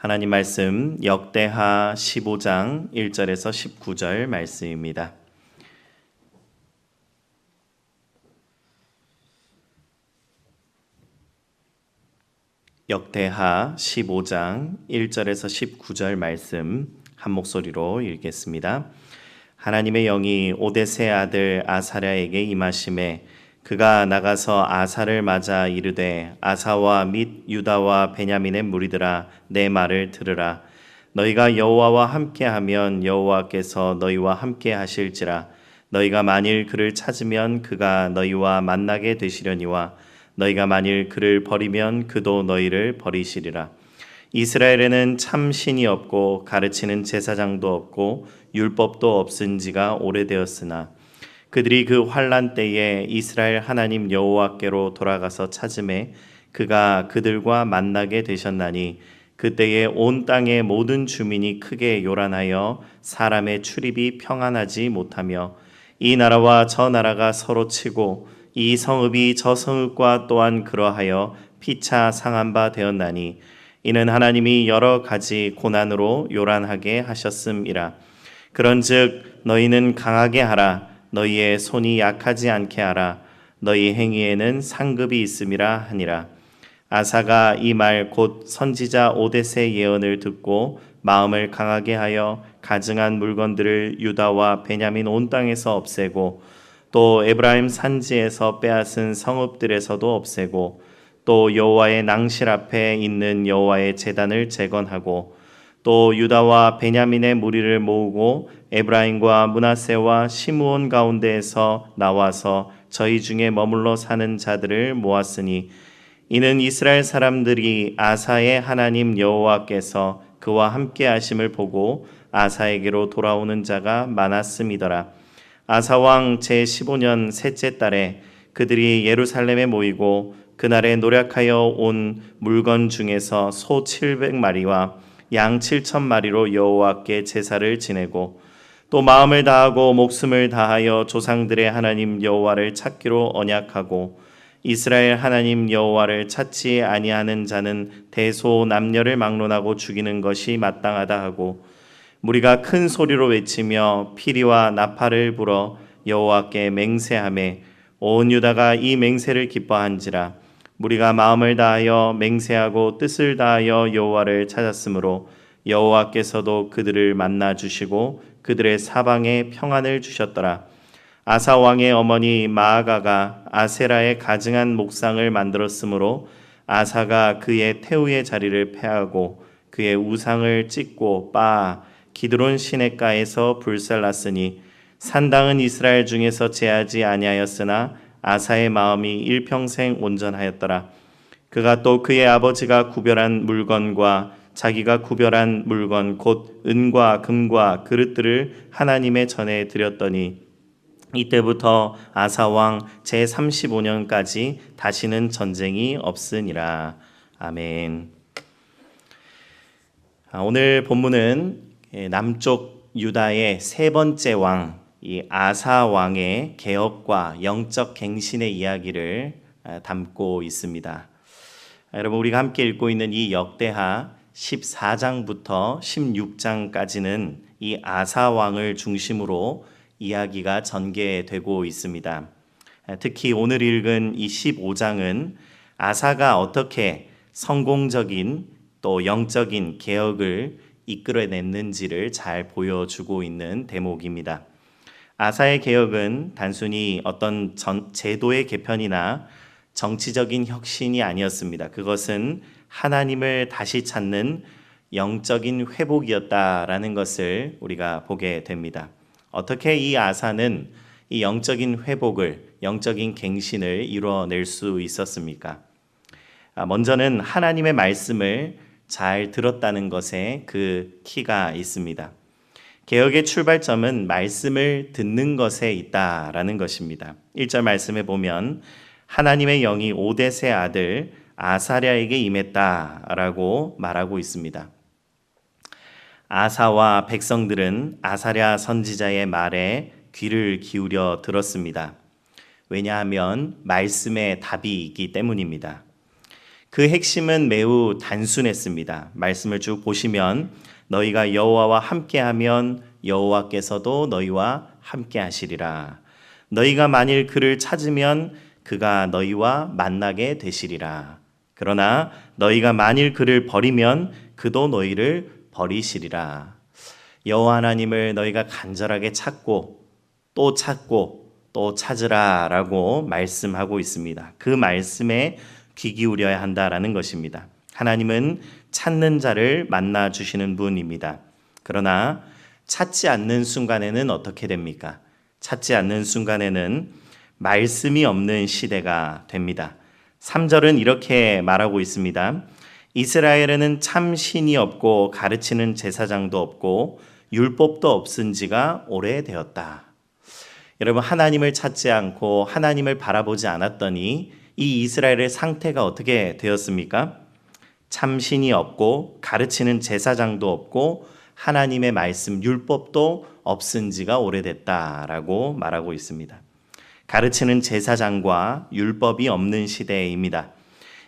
하나님 말씀 역대하 15장 1절에서 19절 말씀입니다. 역대하 15장 1절에서 19절 말씀 한 목소리로 읽겠습니다. 하나님의 영이 오뎃의 아들 아사랴에게 임하심에 그가 나가서 아사를 맞아 이르되 아사와 및 유다와 베냐민의 무리들아 내 말을 들으라. 너희가 여호와와 함께하면 여호와께서 너희와 함께 하실지라. 너희가 만일 그를 찾으면 그가 너희와 만나게 되시려니와 너희가 만일 그를 버리면 그도 너희를 버리시리라. 이스라엘에는 참 신이 없고 가르치는 제사장도 없고 율법도 없은 지가 오래되었으나 그들이 그 환난 때에 이스라엘 하나님 여호와께로 돌아가서 찾음에 그가 그들과 만나게 되셨나니 그때에 온 땅의 모든 주민이 크게 요란하여 사람의 출입이 평안하지 못하며 이 나라와 저 나라가 서로 치고 이 성읍이 저 성읍과 또한 그러하여 피차 상한 바 되었나니 이는 하나님이 여러 가지 고난으로 요란하게 하셨음이라. 그런즉 너희는 강하게 하라. 너희의 손이 약하지 않게 하라. 너희 행위에는 상급이 있음이라 하니라. 아사가 이 말 곧 선지자 오뎃의 예언을 듣고 마음을 강하게 하여 가증한 물건들을 유다와 베냐민 온 땅에서 없애고 또 에브라임 산지에서 빼앗은 성읍들에서도 없애고 또 여호와의 낭실 앞에 있는 여호와의 제단을 재건하고 또 유다와 베냐민의 무리를 모으고 에브라임과 므낫세와 시므온 가운데에서 나와서 저희 중에 머물러 사는 자들을 모았으니 이는 이스라엘 사람들이 아사의 하나님 여호와께서 그와 함께 하심을 보고 아사에게로 돌아오는 자가 많았음이더라. 아사 왕 제15년 셋째 달에 그들이 예루살렘에 모이고 그날에 노력하여 온 물건 중에서 소 700마리와 양 7,000마리로 여호와께 제사를 지내고 또 마음을 다하고 목숨을 다하여 조상들의 하나님 여호와를 찾기로 언약하고 이스라엘 하나님 여호와를 찾지 아니하는 자는 대소 남녀를 막론하고 죽이는 것이 마땅하다 하고 무리가 큰 소리로 외치며 피리와 나팔을 불어 여호와께 맹세하매 온 유다가 이 맹세를 기뻐한지라. 무리가 마음을 다하여 맹세하고 뜻을 다하여 여호와를 찾았으므로 여호와께서도 그들을 만나 주시고 그들의 사방에 평안을 주셨더라. 아사 왕의 어머니 마아가가 아세라의 가증한 목상을 만들었으므로 아사가 그의 태우의 자리를 폐하고 그의 우상을 찢고 빻아 기드론 시냇가에서 불살랐으니 산당은 이스라엘 중에서 제하지 아니하였으나 아사의 마음이 일평생 온전하였더라. 그가 또 그의 아버지가 구별한 물건과 자기가 구별한 물건 곧 은과 금과 그릇들을 하나님의 전에 드렸더니 이때부터 아사 왕 제35년까지 다시는 전쟁이 없으니라. 아멘. 오늘 본문은 남쪽 유다의 세 번째 왕, 이 아사 왕의 개혁과 영적 갱신의 이야기를 담고 있습니다. 여러분, 우리가 함께 읽고 있는 이 역대하 14장부터 16장까지는 이 아사 왕을 중심으로 이야기가 전개되고 있습니다. 특히 오늘 읽은 이 15장은 아사가 어떻게 성공적인 또 영적인 개혁을 이끌어냈는지를 잘 보여주고 있는 대목입니다. 아사의 개혁은 단순히 어떤 제도의 개편이나 정치적인 혁신이 아니었습니다. 그것은 하나님을 다시 찾는 영적인 회복이었다라는 것을 우리가 보게 됩니다. 어떻게 이 아사는 이 영적인 회복을, 영적인 갱신을 이루어낼 수 있었습니까? 먼저는 하나님의 말씀을 잘 들었다는 것에 그 키가 있습니다. 개혁의 출발점은 말씀을 듣는 것에 있다라는 것입니다. 1절 말씀에 보면 하나님의 영이 오뎃의 아들 아사랴에게 임했다라고 말하고 있습니다. 아사와 백성들은 아사랴 선지자의 말에 귀를 기울여 들었습니다. 왜냐하면 말씀에 답이 있기 때문입니다. 그 핵심은 매우 단순했습니다. 말씀을 쭉 보시면 너희가 여호와와 함께하면 여호와께서도 너희와 함께하시리라. 너희가 만일 그를 찾으면 그가 너희와 만나게 되시리라. 그러나 너희가 만일 그를 버리면 그도 너희를 버리시리라. 여호와 하나님을 너희가 간절하게 찾고 또 찾으라 라고 말씀하고 있습니다. 그 말씀에 귀 기울여야 한다라는 것입니다. 하나님은 찾는 자를 만나 주시는 분입니다. 그러나 찾지 않는 순간에는 어떻게 됩니까? 찾지 않는 순간에는 말씀이 없는 시대가 됩니다. 3절은 이렇게 말하고 있습니다. 이스라엘에는 참 신이 없고 가르치는 제사장도 없고 율법도 없은 지가 오래되었다. 여러분, 하나님을 찾지 않고 하나님을 바라보지 않았더니 이 이스라엘의 상태가 어떻게 되었습니까? 참 신이 없고 가르치는 제사장도 없고 하나님의 말씀 율법도 없은 지가 오래됐다라고 말하고 있습니다. 가르치는 제사장과 율법이 없는 시대입니다.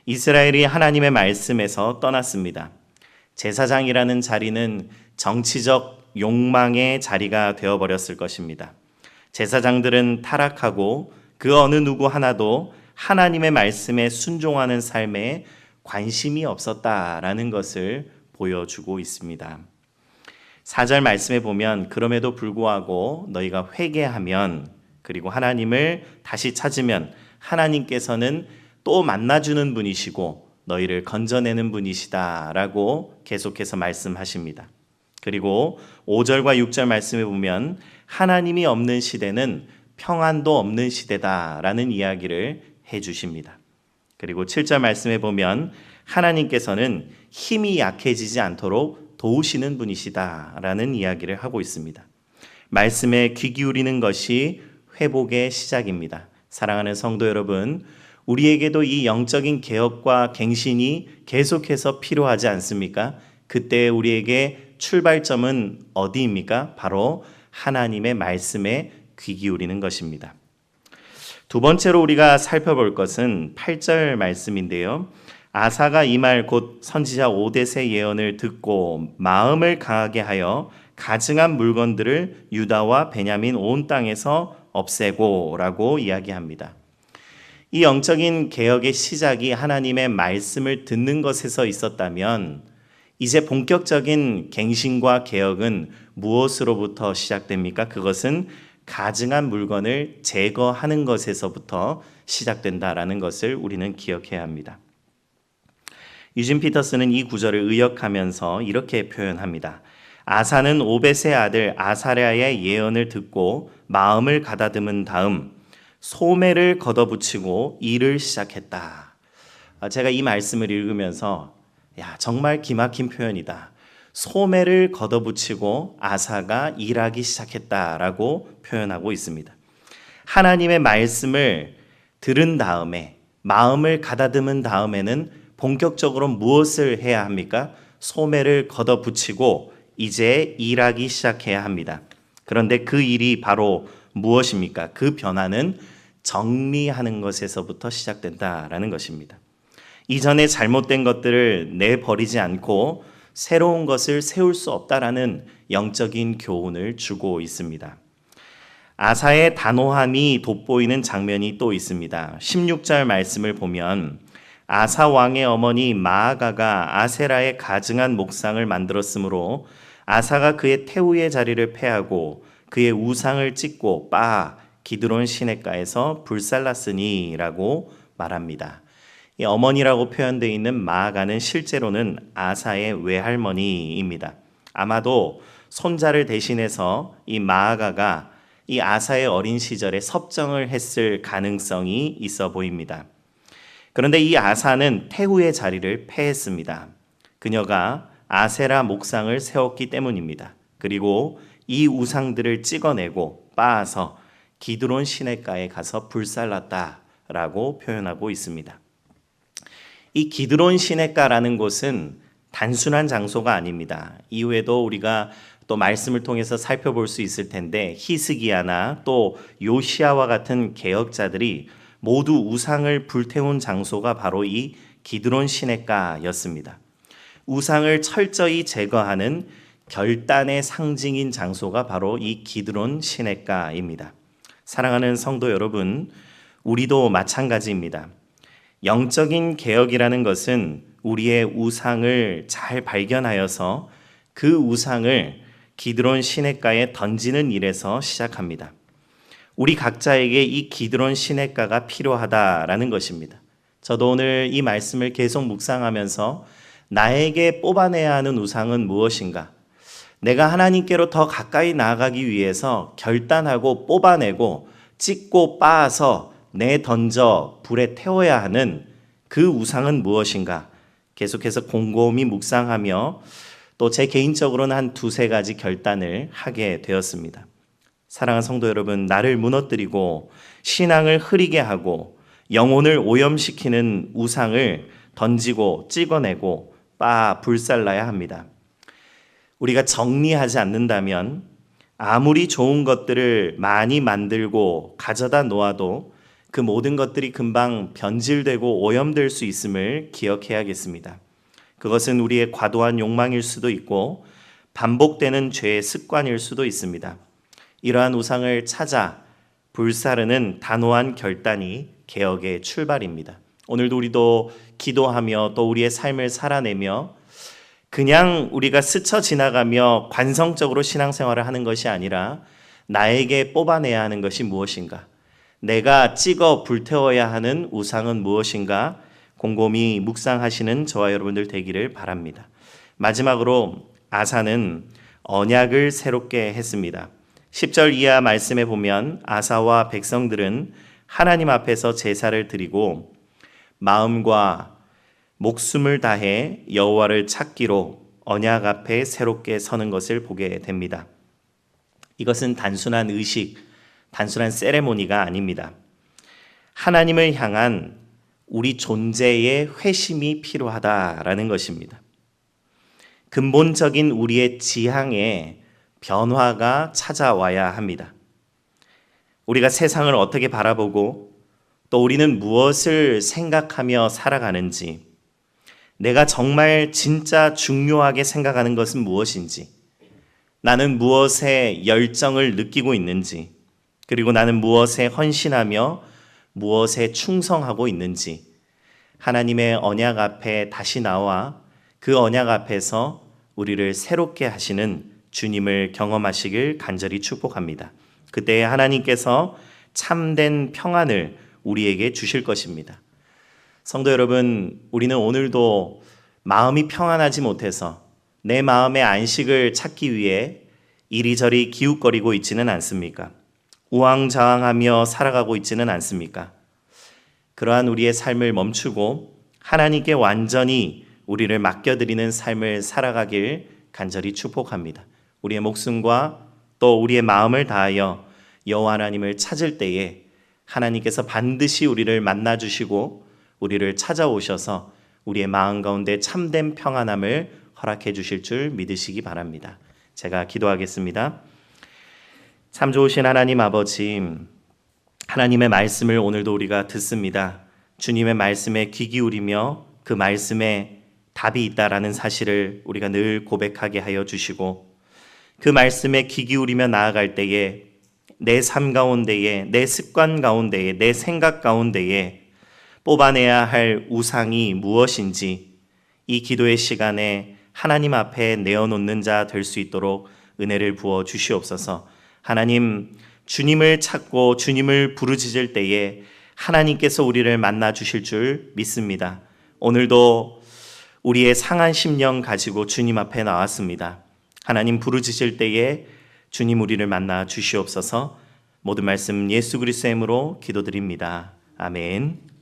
이스라엘이 하나님의 말씀에서 떠났습니다. 제사장이라는 자리는 정치적 욕망의 자리가 되어버렸을 것입니다. 제사장들은 타락하고 그 어느 누구 하나도 하나님의 말씀에 순종하는 삶에 관심이 없었다라는 것을 보여주고 있습니다. 4절 말씀에 보면 그럼에도 불구하고 너희가 회개하면 그리고 하나님을 다시 찾으면 하나님께서는 또 만나주는 분이시고 너희를 건져내는 분이시다라고 계속해서 말씀하십니다. 그리고 5절과 6절 말씀에 보면 하나님이 없는 시대는 평안도 없는 시대다라는 이야기를 해주십니다. 그리고 7절 말씀에 보면 하나님께서는 힘이 약해지지 않도록 도우시는 분이시다라는 이야기를 하고 있습니다. 말씀에 귀 기울이는 것이 회복의 시작입니다. 사랑하는 성도 여러분, 우리에게도 이 영적인 개혁과 갱신이 계속해서 필요하지 않습니까? 그때 우리에게 출발점은 어디입니까? 바로 하나님의 말씀에 귀 기울이는 것입니다. 두 번째로 우리가 살펴볼 것은 8절 말씀인데요. 아사가 이 말 곧 선지자 오뎃의 예언을 듣고 마음을 강하게 하여 가증한 물건들을 유다와 베냐민 온 땅에서 없애고 라고 이야기합니다. 이 영적인 개혁의 시작이 하나님의 말씀을 듣는 것에서 있었다면 이제 본격적인 갱신과 개혁은 무엇으로부터 시작됩니까? 그것은 가증한 물건을 제거하는 것에서부터 시작된다라는 것을 우리는 기억해야 합니다. 유진 피터스는 이 구절을 의역하면서 이렇게 표현합니다. 아사는 오벳의 아들 아사랴의 예언을 듣고 마음을 가다듬은 다음 소매를 걷어붙이고 일을 시작했다. 제가 이 말씀을 읽으면서 정말 기막힌 표현이다. 소매를 걷어붙이고 아사가 일하기 시작했다라고 표현하고 있습니다. 하나님의 말씀을 들은 다음에 마음을 가다듬은 다음에는 본격적으로 무엇을 해야 합니까? 소매를 걷어붙이고 이제 일하기 시작해야 합니다. 그런데 그 일이 바로 무엇입니까? 그 변화는 정리하는 것에서부터 시작된다라는 것입니다. 이전에 잘못된 것들을 내버리지 않고 새로운 것을 세울 수 없다라는 영적인 교훈을 주고 있습니다. 아사의 단호함이 돋보이는 장면이 또 있습니다. 16절 말씀을 보면 아사 왕의 어머니 마아가가 아세라의 가증한 목상을 만들었으므로 아사가 그의 태우의 자리를 패하고 그의 우상을 찢고 빻아 기드론 시냇가에서 불살랐으니 라고 말합니다. 이 어머니라고 표현되어 있는 마아가는 실제로는 아사의 외할머니입니다. 아마도 손자를 대신해서 이 마아가가 이 아사의 어린 시절에 섭정을 했을 가능성이 있어 보입니다. 그런데 이 아사는 태후의 자리를 패했습니다. 그녀가 아세라 목상을 세웠기 때문입니다. 그리고 이 우상들을 찍어내고 빻아서 기드론 시냇가에 가서 불살랐다라고 표현하고 있습니다. 이 기드론 시냇가라는 곳은 단순한 장소가 아닙니다. 이후에도 우리가 또 말씀을 통해서 살펴볼 수 있을 텐데 히스기야나 또 요시야와 같은 개혁자들이 모두 우상을 불태운 장소가 바로 이 기드론 시냇가였습니다. 우상을 철저히 제거하는 결단의 상징인 장소가 바로 이 기드론 시냇가입니다. 사랑하는 성도 여러분, 우리도 마찬가지입니다. 영적인 개혁이라는 것은 우리의 우상을 잘 발견하여서 그 우상을 기드론 시냇가에 던지는 일에서 시작합니다. 우리 각자에게 이 기드론 시냇가가 필요하다라는 것입니다. 저도 오늘 이 말씀을 계속 묵상하면서 나에게 뽑아내야 하는 우상은 무엇인가? 내가 하나님께로 더 가까이 나아가기 위해서 결단하고 뽑아내고 찢고 빻아서 내던져 불에 태워야 하는 그 우상은 무엇인가? 계속해서 곰곰이 묵상하며 또 제 개인적으로는 한 두세 가지 결단을 하게 되었습니다. 사랑하는 성도 여러분, 나를 무너뜨리고 신앙을 흐리게 하고 영혼을 오염시키는 우상을 던지고 찍어내고 불살라야 합니다. 우리가 정리하지 않는다면 아무리 좋은 것들을 많이 만들고 가져다 놓아도 그 모든 것들이 금방 변질되고 오염될 수 있음을 기억해야겠습니다. 그것은 우리의 과도한 욕망일 수도 있고 반복되는 죄의 습관일 수도 있습니다. 이러한 우상을 찾아 불사르는 단호한 결단이 개혁의 출발입니다. 오늘도 우리도 기도하며 또 우리의 삶을 살아내며 그냥 우리가 스쳐 지나가며 관성적으로 신앙생활을 하는 것이 아니라 나에게 뽑아내야 하는 것이 무엇인가? 내가 찍어 불태워야 하는 우상은 무엇인가? 곰곰이 묵상하시는 저와 여러분들 되기를 바랍니다. 마지막으로 아사는 언약을 새롭게 했습니다. 10절 이하 말씀에 보면 아사와 백성들은 하나님 앞에서 제사를 드리고 마음과 목숨을 다해 여호와를 찾기로 언약 앞에 새롭게 서는 것을 보게 됩니다. 이것은 단순한 의식, 단순한 세레모니가 아닙니다. 하나님을 향한 우리 존재의 회심이 필요하다라는 것입니다. 근본적인 우리의 지향에 변화가 찾아와야 합니다. 우리가 세상을 어떻게 바라보고 또 우리는 무엇을 생각하며 살아가는지, 내가 정말 진짜 중요하게 생각하는 것은 무엇인지, 나는 무엇에 열정을 느끼고 있는지, 그리고 나는 무엇에 헌신하며 무엇에 충성하고 있는지 하나님의 언약 앞에 다시 나와 그 언약 앞에서 우리를 새롭게 하시는 주님을 경험하시길 간절히 축복합니다. 그때 하나님께서 참된 평안을 우리에게 주실 것입니다. 성도 여러분, 우리는 오늘도 마음이 평안하지 못해서 내 마음의 안식을 찾기 위해 이리저리 기웃거리고 있지는 않습니까? 우왕좌왕하며 살아가고 있지는 않습니까? 그러한 우리의 삶을 멈추고 하나님께 완전히 우리를 맡겨드리는 삶을 살아가길 간절히 축복합니다. 우리의 목숨과 또 우리의 마음을 다하여 여호와 하나님을 찾을 때에 하나님께서 반드시 우리를 만나주시고 우리를 찾아오셔서 우리의 마음 가운데 참된 평안함을 허락해 주실 줄 믿으시기 바랍니다. 제가 기도하겠습니다. 참 좋으신 하나님 아버지, 하나님의 말씀을 오늘도 우리가 듣습니다. 주님의 말씀에 귀 기울이며 그 말씀에 답이 있다라는 사실을 우리가 늘 고백하게 하여 주시고 그 말씀에 귀 기울이며 나아갈 때에 내 삶 가운데에, 내 습관 가운데에, 내 생각 가운데에 뽑아내야 할 우상이 무엇인지 이 기도의 시간에 하나님 앞에 내어놓는 자 될 수 있도록 은혜를 부어 주시옵소서. 하나님, 주님을 찾고 주님을 부르짖을 때에 하나님께서 우리를 만나 주실 줄 믿습니다. 오늘도 우리의 상한 심령 가지고 주님 앞에 나왔습니다. 하나님 부르짖을 때에 주님 우리를 만나 주시옵소서. 모든 말씀 예수 그리스도의 이름으로 기도드립니다. 아멘.